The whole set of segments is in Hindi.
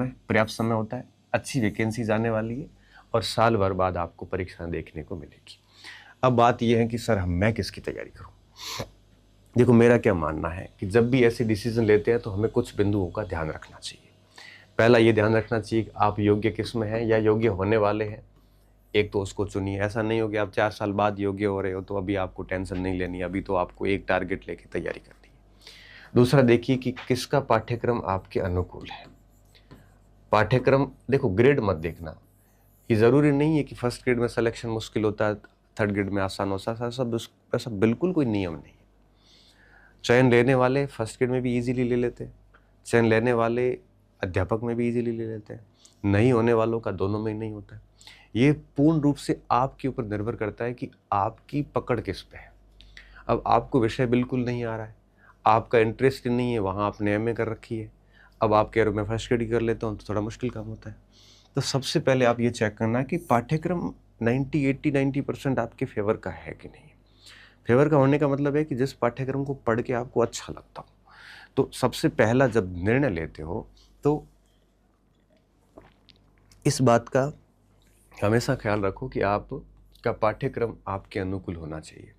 समय, पर्याप्त समय होता है, अच्छी वैकेंसीज आने वाली है और साल भर बाद आपको परीक्षा देखने को मिलेगी। अब बात यह है कि सर मैं किसकी तैयारी करूं? देखो, मेरा क्या मानना है कि जब भी ऐसे डिसीजन लेते हैं तो हमें कुछ बिंदुओं का ध्यान रखना चाहिए। पहला ये ध्यान रखना चाहिए कि आप योग्य किस में हैं या योग्य होने वाले हैं। एक तो उसको चुनिए। ऐसा नहीं हो कि आप 4 साल बाद योग्य हो रहे हो तो अभी आपको टेंशन नहीं लेनी, अभी तो आपको एक टारगेट लेके तैयारी करनी है। दूसरा देखिए कि किसका पाठ्यक्रम आपके अनुकूल है। पाठ्यक्रम देखो, ग्रेड मत देखना। ये ज़रूरी नहीं है कि फर्स्ट ग्रेड में सिलेक्शन मुश्किल होता है, थर्ड ग्रेड में आसान होता है। ऐसा बिल्कुल कोई नियम नहीं है। चयन लेने वाले फर्स्ट ग्रेड में भी इजीली ले लेते हैं, चयन लेने वाले अध्यापक में भी इजीली ले लेते हैं, नहीं होने वालों का दोनों में ही नहीं होता है। ये पूर्ण रूप से आपके ऊपर निर्भर करता है कि आपकी पकड़ किस पे है। अब आपको विषय बिल्कुल नहीं आ रहा है, आपका इंटरेस्ट नहीं है, वहाँ आपने एमए कर रखी है, अब आप कह रहे हो मैं फर्स्ट ग्रेड कर लेता हूँ, तो थोड़ा मुश्किल काम होता है। तो सबसे पहले आप ये चेक करना कि पाठ्यक्रम 90% आपके फेवर का है कि नहीं। फेवर का होने का मतलब है कि जिस पाठ्यक्रम को पढ़ के आपको अच्छा लगता हो। तो सबसे पहला जब निर्णय लेते हो तो इस बात का हमेशा ख्याल रखो कि आपका पाठ्यक्रम आपके अनुकूल होना चाहिए।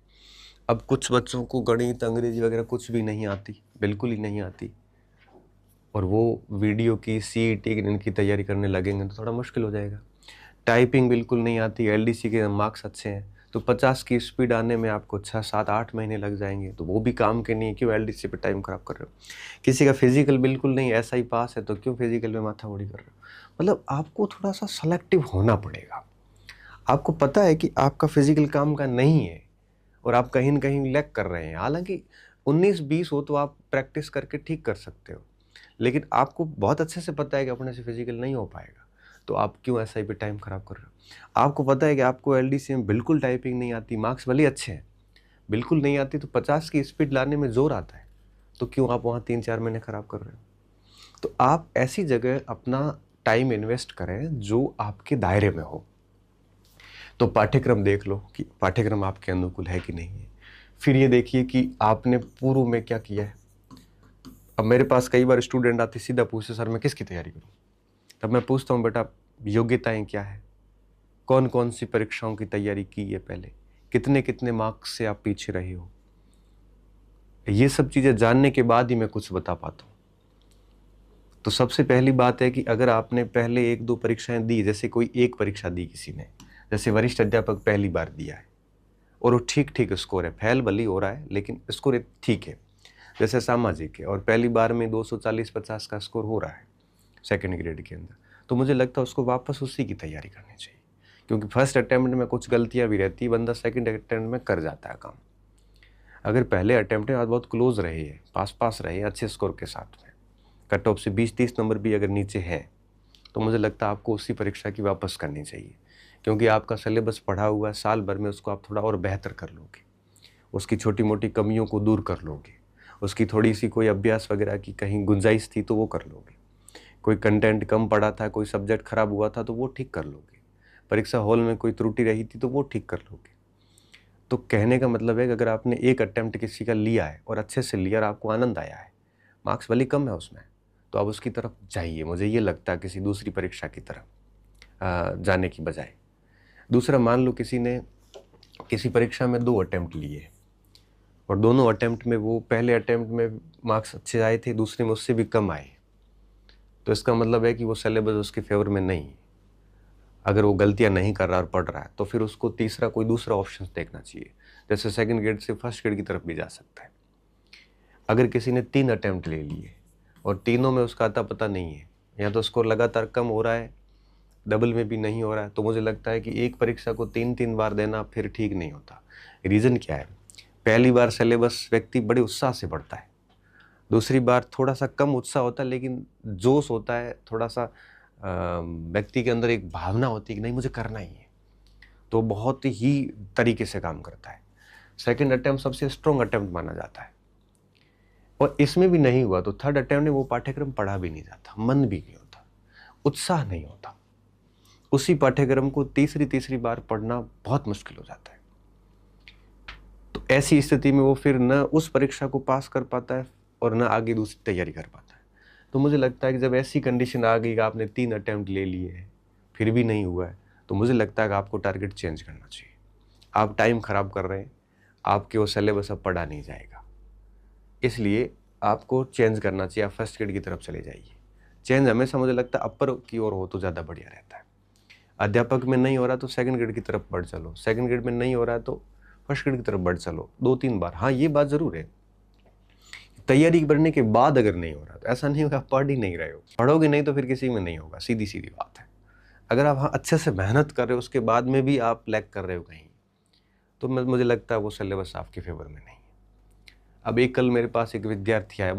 अब कुछ बच्चों को गणित, अंग्रेजी वगैरह कुछ भी नहीं आती, बिल्कुल ही नहीं आती, और वो वीडियो की, सीईटी की इनकी तैयारी करने लगेंगे तो थोड़ा मुश्किल हो जाएगा। टाइपिंग बिल्कुल नहीं आती, एलडीसी के मार्क्स अच्छे हैं तो 50 की स्पीड आने में आपको 6, 7, 8 महीने लग जाएंगे, तो वो भी काम के नहीं है। क्यों एलडीसी पे टाइम खराब कर रहे हो? किसी का फिजिकल बिल्कुल नहीं, ऐसा ही पास है, तो क्यों फिजिकल में माथा मुड़ी कर रहे हो? मतलब आपको थोड़ा सा सेलेक्टिव होना पड़ेगा। आपको पता है कि आपका फिजिकल काम का नहीं है और आप कहीं न कहीं लैग कर रहे हैं। हालांकि 19-20 हो तो आप प्रैक्टिस करके ठीक कर सकते हो, लेकिन आपको बहुत अच्छे से पता है कि अपने से फिजिकल नहीं हो पाएगा, तो आप क्यों एसआई पे टाइम खराब कर रहे हो? आपको पता है कि आपको एलडीसी में बिल्कुल टाइपिंग नहीं आती, मार्क्स भले अच्छे हैं, बिल्कुल नहीं आती, तो 50 की स्पीड लाने में जोर आता है, तो क्यों आप वहाँ 3-4 महीने खराब कर रहे हो? तो आप ऐसी जगह अपना टाइम इन्वेस्ट करें जो आपके दायरे में हो। तो पाठ्यक्रम देख लो कि पाठ्यक्रम आपके अनुकूल है कि नहीं है। फिर ये देखिए कि आपने पूर्व में क्या किया है। अब मेरे पास कई बार स्टूडेंट आते सीधा पूछते सर मैं किसकी तैयारी करूं? तब मैं पूछता हूं बेटा योग्यताएं क्या है, कौन कौन सी परीक्षाओं की तैयारी की है पहले, कितने कितने मार्क्स से आप पीछे रहे हो। ये सब चीजें जानने के बाद ही मैं कुछ बता पाता हूँ। तो सबसे पहली बात है कि अगर आपने पहले 1-2 परीक्षाएं दी, जैसे कोई एक परीक्षा दी किसी ने, जैसे वरिष्ठ अध्यापक पहली बार दिया है और वो ठीक ठीक स्कोर है, फेल भली हो रहा है लेकिन स्कोर ठीक है, जैसे सामाजिक है और पहली बार में 240-50 का स्कोर हो रहा है सेकंड ग्रेड के अंदर, तो मुझे लगता है उसको वापस उसी की तैयारी करनी चाहिए। क्योंकि फर्स्ट अटेम्प्ट में कुछ गलतियां भी रहती है, बंदा सेकंड अटेम्प्ट में कर जाता है काम। अगर पहले अटेम्प्ट में बहुत क्लोज रहे हैं, पास रहे हैं अच्छे स्कोर के साथ में, कट ऑफ से 20-30 नंबर भी अगर नीचे है, तो मुझे लगता है आपको उसी परीक्षा की वापस करनी चाहिए। क्योंकि आपका सिलेबस पढ़ा हुआ है, साल भर में उसको आप थोड़ा और बेहतर कर लोगे, उसकी छोटी मोटी कमियों को दूर कर लोगे, उसकी थोड़ी सी कोई अभ्यास वगैरह की कहीं गुंजाइश थी तो वो कर लोगे, कोई कंटेंट कम पढ़ा था, कोई सब्जेक्ट खराब हुआ था तो वो ठीक कर लोगे, परीक्षा हॉल में कोई त्रुटि रही थी तो वो ठीक कर लोगे। तो कहने का मतलब है कि अगर आपने एक अटेम्प्ट किसी का लिया है और अच्छे से लिया और आपको आनंद आया है, मार्क्स भले कम है उसमें, तो आप उसकी तरफ जाइए। मुझे ये लगता है किसी दूसरी परीक्षा की तरफ जाने की बजाय। दूसरा, मान लो किसी ने किसी परीक्षा में 2 अटेम्प्ट लिए और दोनों अटेम्प्ट में वो पहले अटेम्प्ट में मार्क्स अच्छे आए थे, दूसरे में उससे भी कम आए, तो इसका मतलब है कि वो सिलेबस उसके फेवर में नहीं। अगर वो गलतियां नहीं कर रहा और पढ़ रहा है तो फिर उसको तीसरा कोई दूसरा ऑप्शन देखना चाहिए, जैसे सेकंड ग्रेड से फर्स्ट ग्रेड की तरफ भी जा सकता है। अगर किसी ने 3 अटेम्प्ट ले लिए और तीनों में उसका आता पता नहीं है, या तो स्कोर लगातार कम हो रहा है, डबल में भी नहीं हो रहा है, तो मुझे लगता है कि एक परीक्षा को 3-3 बार देना फिर ठीक नहीं होता। रीज़न क्या है? पहली बार सिलेबस व्यक्ति बड़े उत्साह से पढ़ता है, दूसरी बार थोड़ा सा कम उत्साह होता है लेकिन जोश होता है, थोड़ा सा व्यक्ति के अंदर एक भावना होती है कि नहीं मुझे करना ही है, तो बहुत ही तरीके से काम करता है। सेकंड अटेम्प्ट सबसे स्ट्रॉन्ग अटेम्प्ट माना जाता है, और इसमें भी नहीं हुआ तो थर्ड अटेम्प्ट में वो पाठ्यक्रम पढ़ा भी नहीं जाता, मन भी नहीं होता, उत्साह नहीं होता। उसी पाठ्यक्रम को तीसरी बार पढ़ना बहुत मुश्किल हो जाता है। तो ऐसी स्थिति में वो फिर न उस परीक्षा को पास कर पाता है और न आगे दूसरी तैयारी कर पाता है। तो मुझे लगता है कि जब ऐसी कंडीशन आ गई कि आपने 3 अटेम्प्ट ले लिए हैं फिर भी नहीं हुआ है, तो मुझे लगता है कि आपको टारगेट चेंज करना चाहिए। आप टाइम ख़राब कर रहे हैं, आपके वो सिलेबस अब पढ़ा नहीं जाएगा, इसलिए आपको चेंज करना चाहिए। आप फर्स्ट ग्रेड की तरफ चले जाइए। चेंज हमेशा मुझे लगता है अपर की ओर हो तो ज़्यादा बढ़िया रहता है। अध्यापक में नहीं हो रहा तो सेकंड ग्रेड की तरफ बढ़ चलो, सेकंड ग्रेड में नहीं हो रहा है तो फर्स्ट ग्रेड की तरफ बढ़ चलो 2-3 बार। हाँ, ये बात ज़रूर है, तैयारी बढ़ने के बाद अगर नहीं हो रहा तो ऐसा नहीं होगा आप पढ़ ही नहीं रहे हो। पढ़ोगे नहीं तो फिर किसी में नहीं होगा, सीधी सीधी बात है। अगर आप हाँ अच्छे से मेहनत कर रहे हो, उसके बाद में भी आप लैग कर रहे हो कहीं, तो मुझे लगता है वो सिलेबस आपके फेवर में नहीं है। अब एक कल मेरे पास एक विद्यार्थी आया,